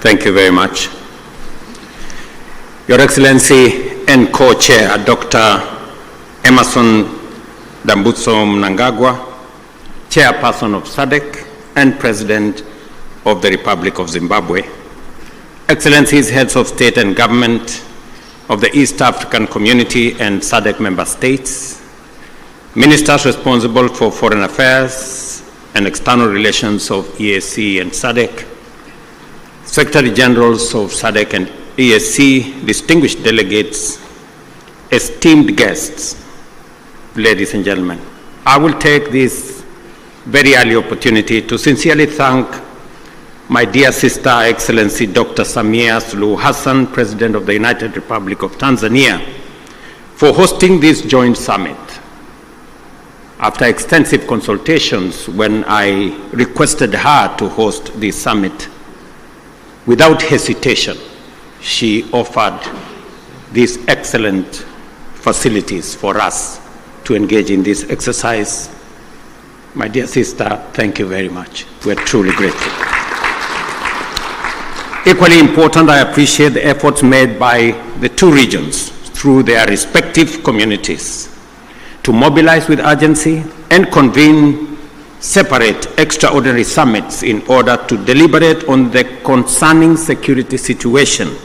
Thank you very much. Your Excellency and Co-Chair, Dr. Emerson Dambuso Mnangagwa, Chairperson of Sadc and President of the Republic of Zimbabwe, Excellencies, Heads of State and Government of the East African Community and Sadc member states, Ministers responsible for Foreign Affairs and External Relations of EAC and Sadc, Secretary Generals of Sadc and EAC, distinguished delegates, esteemed guests, ladies and gentlemen, I will take this very early opportunity to sincerely thank my dear sister, Excellency Dr. Samia Suluhu Hassan, President of the United Republic of Tanzania, for hosting this joint summit. After extensive consultations, when I requested her to host this summit, without hesitation, she offered these excellent facilities for us to engage in this exercise. My dear sister, thank you very much. We're truly grateful. Equally important, I appreciate the efforts made by the two regions through their respective communities to mobilize with urgency and convene separate extraordinary summits in order to deliberate on the concerning security situation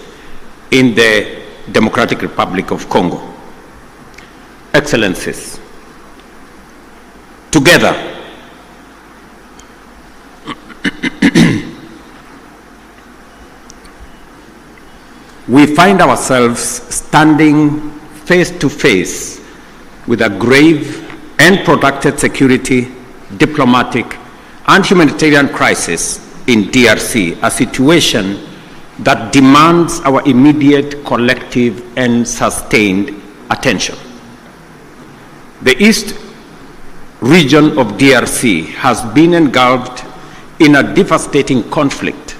in the Democratic Republic of Congo. Excellencies, together, we find ourselves standing face to face with a grave and protracted security, diplomatic, and humanitarian crisis in DRC, a situation that demands our immediate, collective, and sustained attention. The east region of DRC has been engulfed in a devastating conflict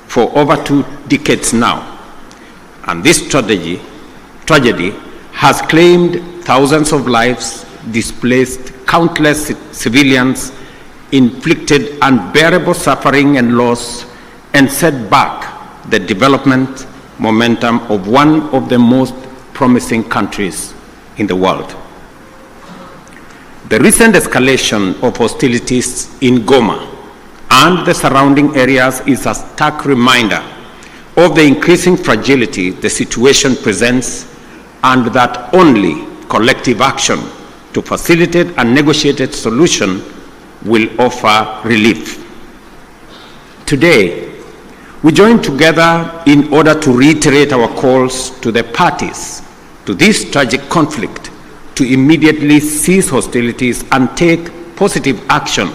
for over 2 decades now, and this tragedy has claimed thousands of lives, displaced countless civilians, inflicted unbearable suffering and loss, and set back the development momentum of one of the most promising countries in the world. The recent escalation of hostilities in Goma and the surrounding areas is a stark reminder of the increasing fragility the situation presents, and that only collective action to facilitate a negotiated solution will offer relief. Today, we join together in order to reiterate our calls to the parties to this tragic conflict to immediately cease hostilities and take positive action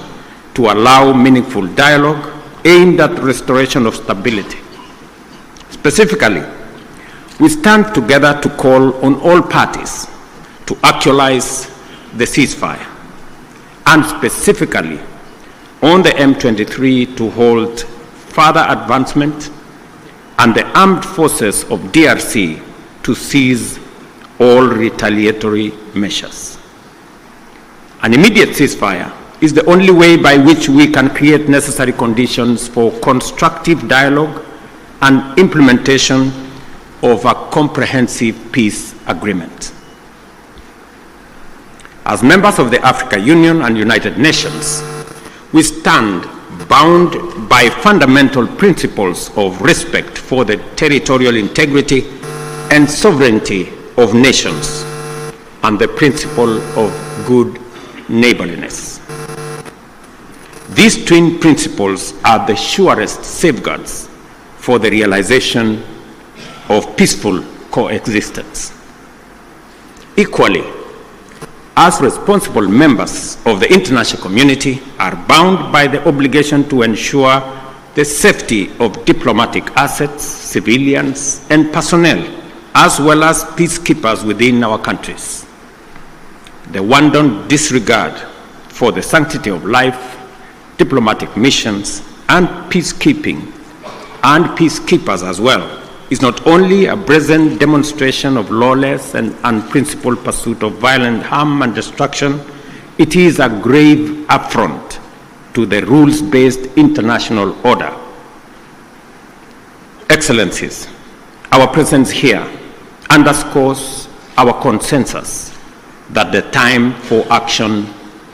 to allow meaningful dialogue aimed at restoration of stability. Specifically, we stand together to call on all parties to actualize the ceasefire, and specifically on the M23 to hold further advancement and the armed forces of DRC to cease all retaliatory measures. An immediate ceasefire is the only way by which we can create necessary conditions for constructive dialogue and implementation of a comprehensive peace agreement. As members of the African Union and United Nations, we stand bound by fundamental principles of respect for the territorial integrity and sovereignty of nations and the principle of good neighborliness. These twin principles are the surest safeguards for the realization of peaceful coexistence. Equally, as responsible members of the international community are bound by the obligation to ensure the safety of diplomatic assets, civilians, and personnel, as well as peacekeepers within our countries. The wanton disregard for the sanctity of life, diplomatic missions, and peacekeeping, and peacekeepers as well, is not only a brazen demonstration of lawless and unprincipled pursuit of violent harm and destruction, it is a grave affront to the rules-based international order. Excellencies, our presence here underscores our consensus that the time for action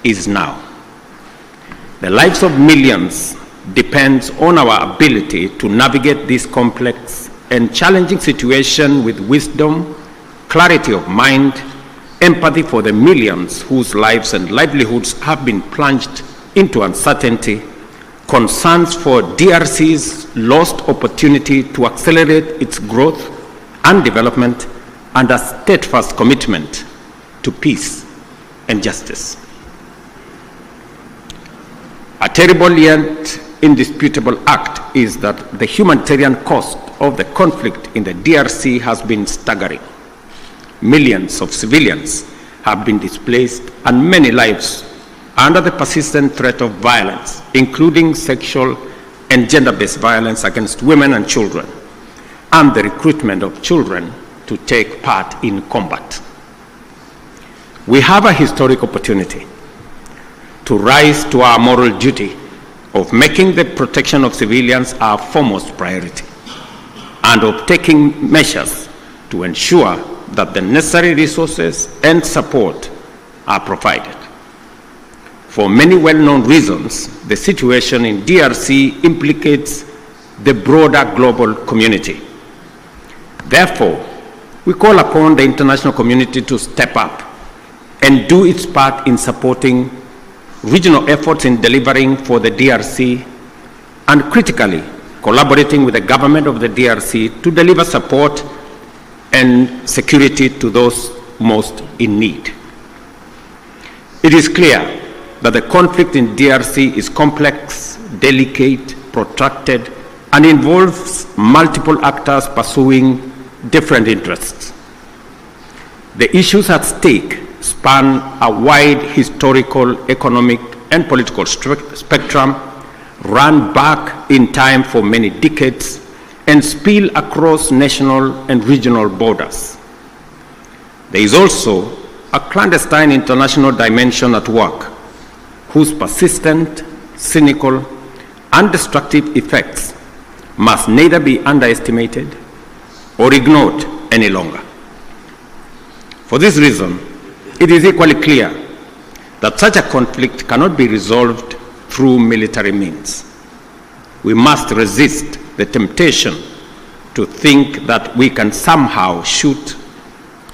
is now. The lives of millions depends on our ability to navigate this complex and challenging situation with wisdom, clarity of mind, empathy for the millions whose lives and livelihoods have been plunged into uncertainty, concerns for DRC's lost opportunity to accelerate its growth and development, and a steadfast commitment to peace and justice. A terrible yet indisputable act is that the humanitarian cost of the conflict in the DRC has been staggering. Millions of civilians have been displaced and many lives under the persistent threat of violence, including sexual and gender-based violence against women and children, and the recruitment of children to take part in combat. We have a historic opportunity to rise to our moral duty of making the protection of civilians our foremost priority, and of taking measures to ensure that the necessary resources and support are provided. For many well-known reasons, the situation in DRC implicates the broader global community. Therefore, we call upon the international community to step up and do its part in supporting regional efforts in delivering for the DRC, and critically collaborating with the government of the DRC to deliver support and security to those most in need. It is clear that the conflict in DRC is complex, delicate, protracted, and involves multiple actors pursuing different interests. The issues at stake span a wide historical, economic, and political spectrum, run back in time for many decades, and spill across national and regional borders. There is also a clandestine international dimension at work, whose persistent, cynical, and destructive effects must neither be underestimated or ignored any longer. For this reason, it is equally clear that such a conflict cannot be resolved through military means. We must resist the temptation to think that we can somehow shoot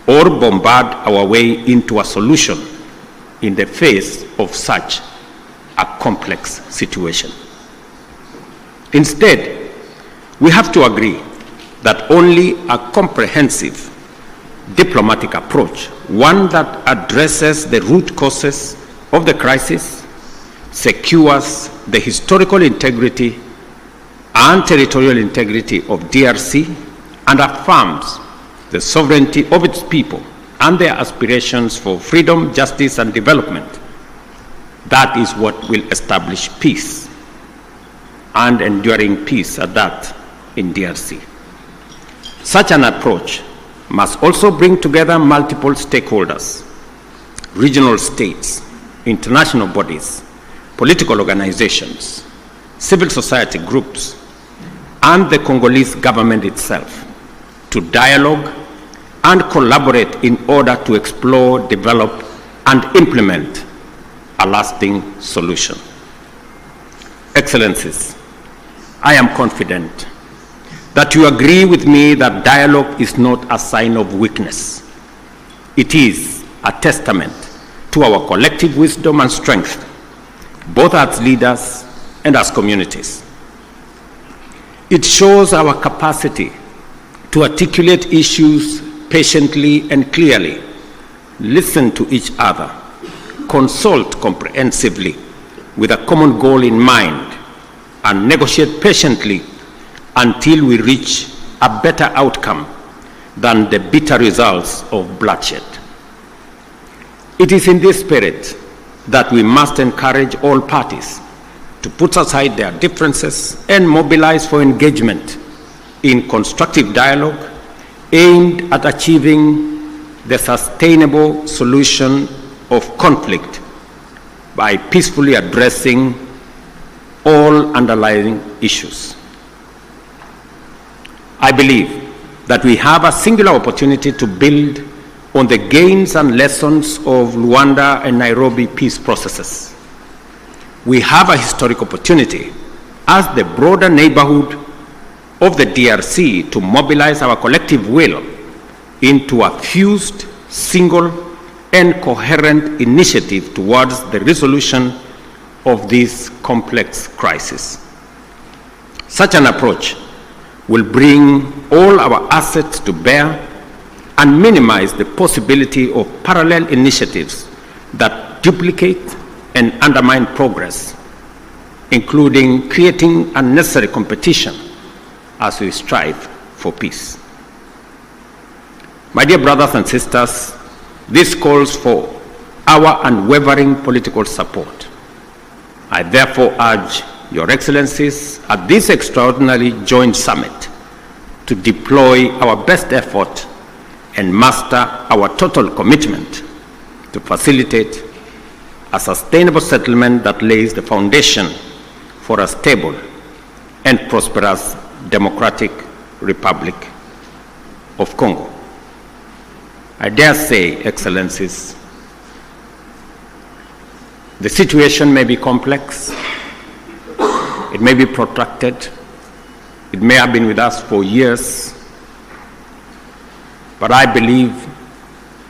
or bombard our way into a solution in the face of such a complex situation. Instead, we have to agree that only a comprehensive diplomatic approach, one that addresses the root causes of the crisis, secures the historical integrity and territorial integrity of DRC, and affirms the sovereignty of its people and their aspirations for freedom, justice, and development. That is what will establish peace, and enduring peace at that, in DRC. Such an approach must also bring together multiple stakeholders, regional states, international bodies, political organizations, civil society groups, and the Congolese government itself, to dialogue and collaborate in order to explore, develop, and implement a lasting solution. Excellencies, I am confident that you agree with me that dialogue is not a sign of weakness. It is a testament to our collective wisdom and strength, both as leaders and as communities. It shows our capacity to articulate issues patiently and clearly, listen to each other, consult comprehensively with a common goal in mind, and negotiate patiently until we reach a better outcome than the bitter results of bloodshed. It is in this spirit that we must encourage all parties to put aside their differences and mobilize for engagement in constructive dialogue aimed at achieving the sustainable solution of conflict by peacefully addressing all underlying issues. I believe that we have a singular opportunity to build on the gains and lessons of Luanda and Nairobi peace processes. We have a historic opportunity as the broader neighborhood of the DRC to mobilize our collective will into a fused, single, and coherent initiative towards the resolution of this complex crisis. Such an approach will bring all our assets to bear and minimize the possibility of parallel initiatives that duplicate and undermine progress, including creating unnecessary competition as we strive for peace. My dear brothers and sisters, this calls for our unwavering political support. I therefore urge Your Excellencies at this extraordinary joint summit to deploy our best effort and muster our total commitment to facilitate a sustainable settlement that lays the foundation for a stable and prosperous democratic Republic of Congo. I dare say, Excellencies, the situation may be complex, it may be protracted, it may have been with us for years, but I believe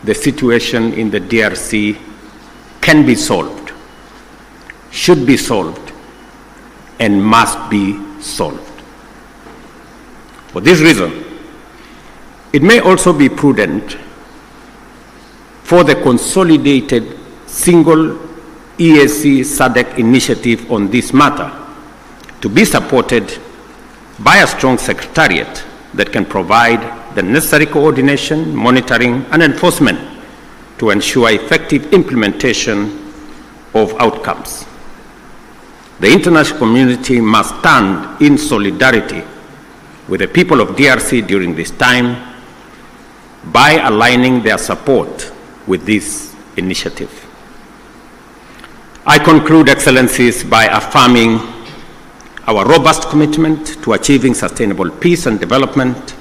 the situation in the DRC can be solved, should be solved, and must be solved. For this reason, it may also be prudent for the consolidated single EAC Sadc initiative on this matter to be supported by a strong secretariat that can provide the necessary coordination, monitoring, and enforcement to ensure effective implementation of outcomes. The international community must stand in solidarity with the people of DRC during this time by aligning their support with this initiative. I conclude, Excellencies, by affirming our robust commitment to achieving sustainable peace and development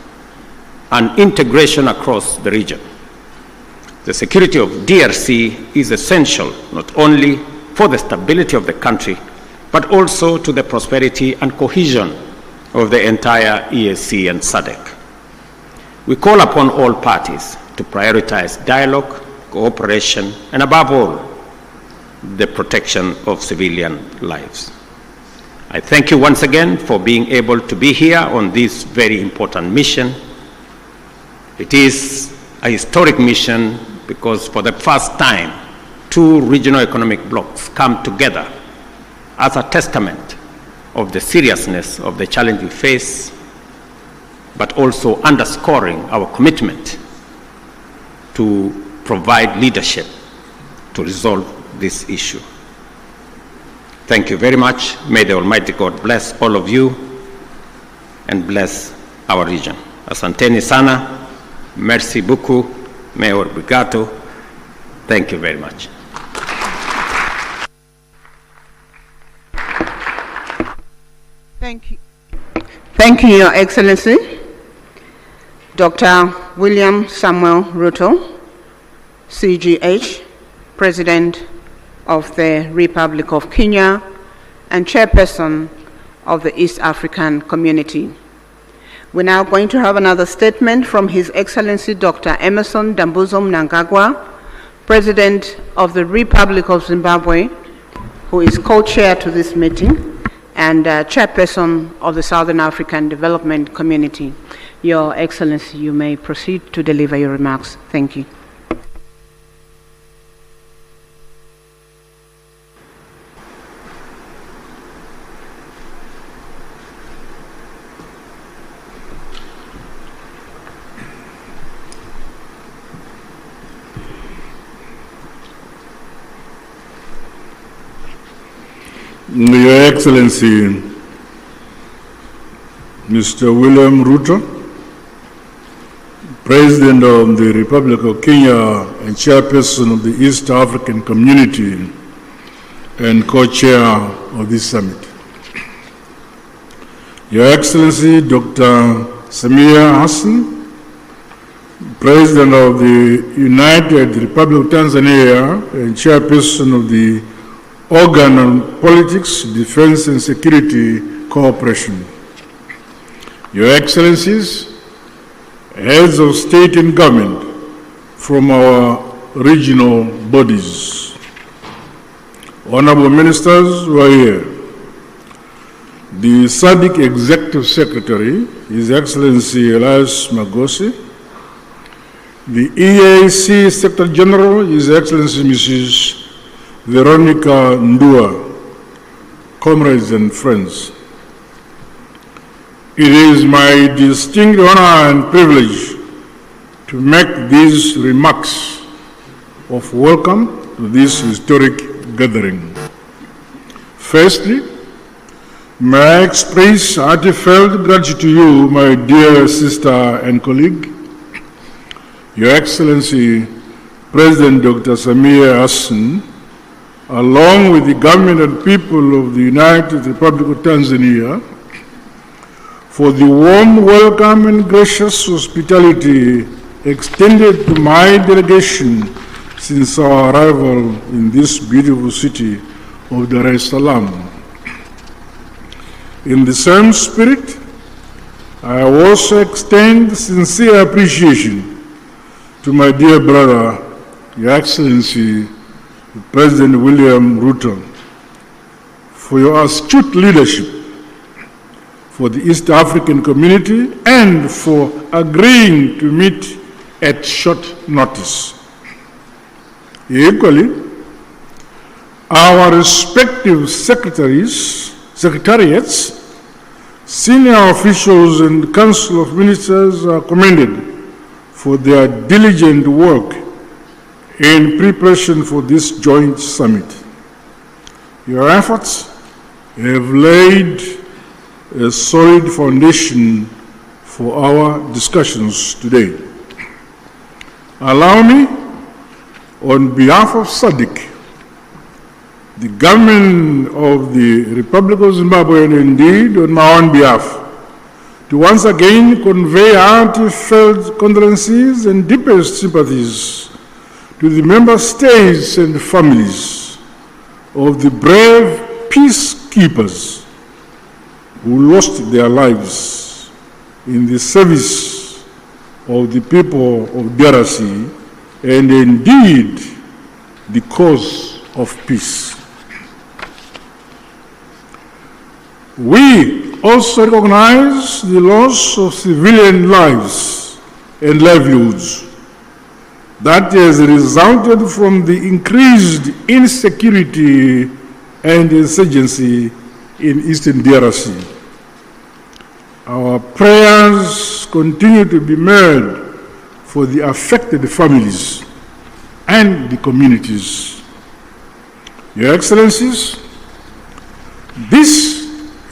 and integration across the region. The security of DRC is essential not only for the stability of the country, but also to the prosperity and cohesion of the entire EAC and SADC. We call upon all parties to prioritize dialogue, cooperation, and above all, the protection of civilian lives. I thank you once again for being able to be here on this very important mission. It is a historic mission because for the first time, two regional economic blocs come together as a testament of the seriousness of the challenge we face, but also underscoring our commitment to provide leadership to resolve this issue. Thank you very much. May the Almighty God bless all of you and bless our region. Asanteni sana, merci beaucoup, Mayor Brigato. Thank you very much. Thank you. Thank you, Your Excellency. Dr. William Samuel Ruto, CGH, President of the Republic of Kenya and Chairperson of the East African Community. We're now going to have another statement from His Excellency Dr. Emerson Dambuzo Mnangagwa, President of the Republic of Zimbabwe, who is co-chair to this meeting and Chairperson of the Southern African Development Community. Your Excellency, you may proceed to deliver your remarks. Thank you. Your Excellency, Mr. William Ruto, President of the Republic of Kenya and Chairperson of the East African Community and co-chair of this summit. Your Excellency, Dr. Samia Hassan, President of the United Republic of Tanzania and Chairperson of the Organ on Politics, Defense and Security Cooperation. Your Excellencies, Heads of State and Government from our regional bodies, Honorable Ministers who are here, the Sadc Executive Secretary, His Excellency Elias Magosi, the EAC Secretary General, His Excellency Mrs. Veronica Ndua, comrades and friends. It is my distinct honor and privilege to make these remarks of welcome to this historic gathering. Firstly, may I express heartfelt gratitude to you, my dear sister and colleague, Your Excellency, President Dr. Samia Hassan, along with the government and people of the United Republic of Tanzania, for the warm welcome and gracious hospitality extended to my delegation since our arrival in this beautiful city of Dar es Salaam. In the same spirit, I also extend sincere appreciation to my dear brother, Your Excellency, President William Ruto, for your astute leadership for the East African community and for agreeing to meet at short notice. Equally, our respective secretariats, senior officials and Council of Ministers are commended for their diligent work in preparation for this joint summit. Your efforts have laid a solid foundation for our discussions today. Allow me, on behalf of Sadc, the government of the Republic of Zimbabwe, and indeed on my own behalf, to once again convey heartfelt condolences and deepest sympathies to the member states and families of the brave peacekeepers who lost their lives in the service of the people of DRC and indeed the cause of peace. We also recognize the loss of civilian lives and livelihoods that has resulted from the increased insecurity and insurgency in Eastern DRC. Our prayers continue to be made for the affected families and the communities. Your Excellencies, this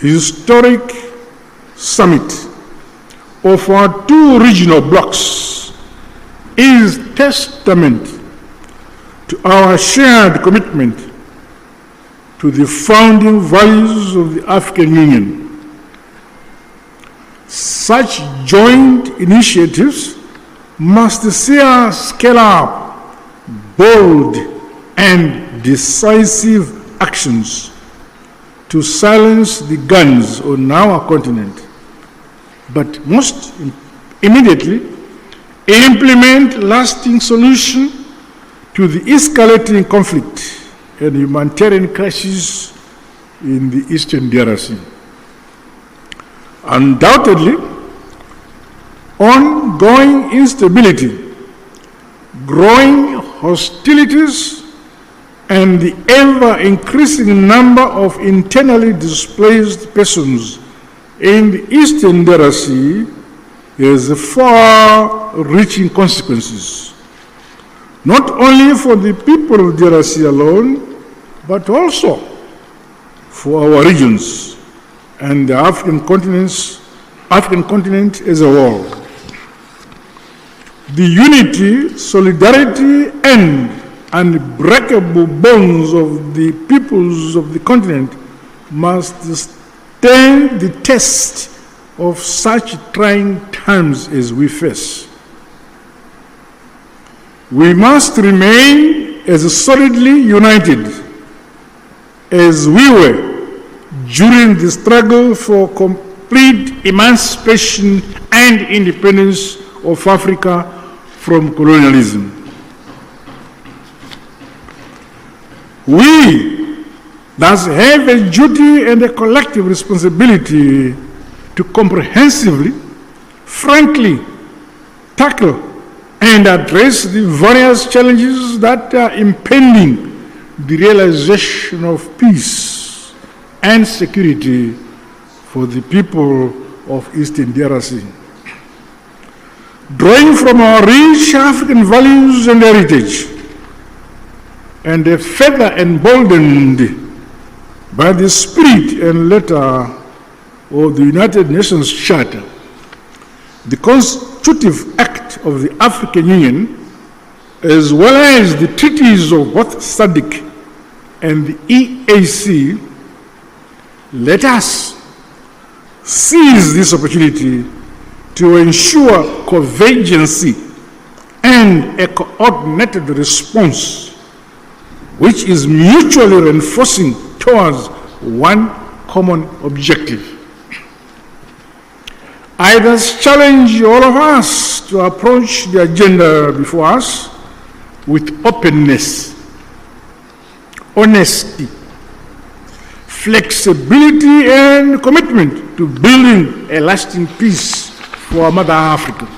historic summit of our two regional blocs is testament to our shared commitment to the founding values of the African Union. Such joint initiatives must see us scale up bold and decisive actions to silence the guns on our continent, but most immediately implement lasting solutions to the escalating conflict and humanitarian crisis in the Eastern DRC. Undoubtedly, ongoing instability, growing hostilities, and the ever-increasing number of internally displaced persons in the Eastern DRC has far-reaching consequences, not only for the people of DRC alone, but also for our regions and the African continent as a whole. The unity, solidarity, and unbreakable bonds of the peoples of the continent must stand the test of such trying times as we face. We must remain as solidly united as we were during the struggle for complete emancipation and independence of Africa from colonialism. We thus have a duty and a collective responsibility to comprehensively, frankly, tackle and address the various challenges that are impending the realization of peace and security for the people of Eastern DRC. Drawing from our rich African values and heritage, and further emboldened by the spirit and letter of the United Nations Charter, the constitutive act of the African Union, as well as the treaties of both Sadc and the EAC, let us seize this opportunity to ensure convergence and a coordinated response which is mutually reinforcing towards one common objective. I thus challenge all of us to approach the agenda before us with openness, honesty, flexibility, and commitment to building a lasting peace for Mother Africa.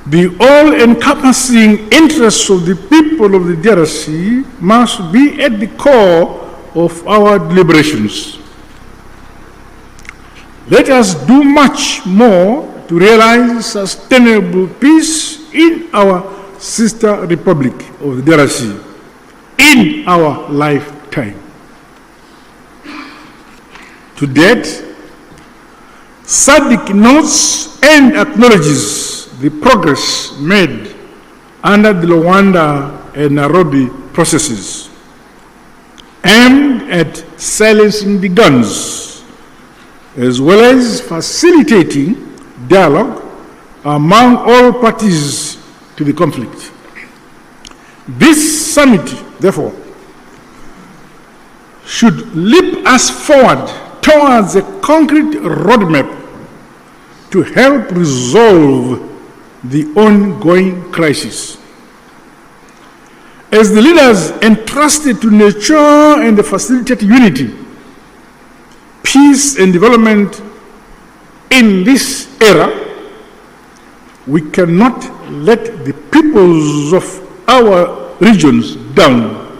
The all-encompassing interests of the people of the DRC must be at the core of our deliberations. Let us do much more to realize sustainable peace in our sister republic of the DRC in our lifetime. To date, Sadc notes and acknowledges the progress made under the Luanda and Nairobi processes aimed at silencing the guns, as well as facilitating dialogue among all parties to the conflict. This summit, therefore, should leap us forward towards a concrete roadmap to help resolve the ongoing crisis. As the leaders entrusted to nurture and facilitate unity, peace and development in this era, we cannot let the peoples of our regions down.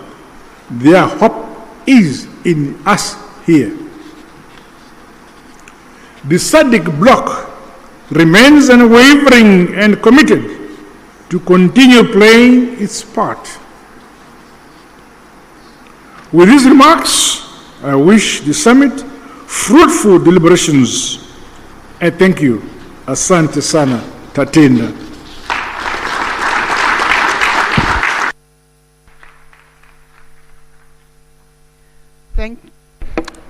Their hope is in us here. The Sadc bloc remains unwavering and committed to continue playing its part. With these remarks, I wish the summit fruitful deliberations. I thank you. Asante sana, Tatenda.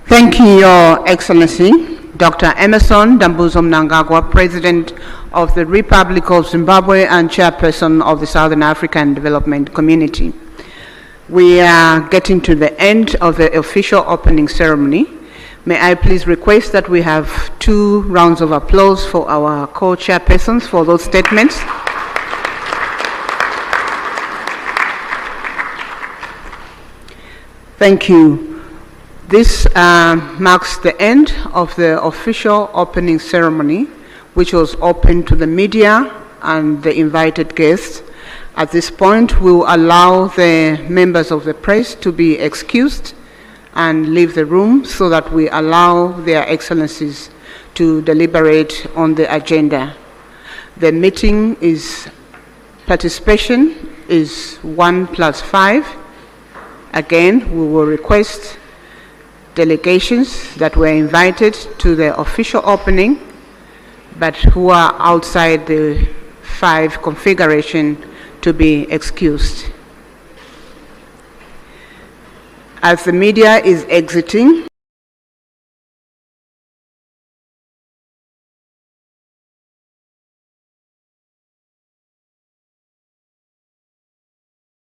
Thank you, Your Excellency, Dr. Emerson Dambuzo Mnangagwa, President of the Republic of Zimbabwe and Chairperson of the Southern African Development Community. We are getting to the end of the official opening ceremony. May I please request that we have 2 rounds of applause for our co-chairpersons for those statements. Thank you. This marks the end of the official opening ceremony, which was open to the media and the invited guests. At this point, we'll allow the members of the press to be excused and leave the room so that we allow their excellencies to deliberate on the agenda. The meeting participation is 1+5. Again, we will request delegations that were invited to the official opening, but who are outside the 5 configuration to be excused. As the media is exiting,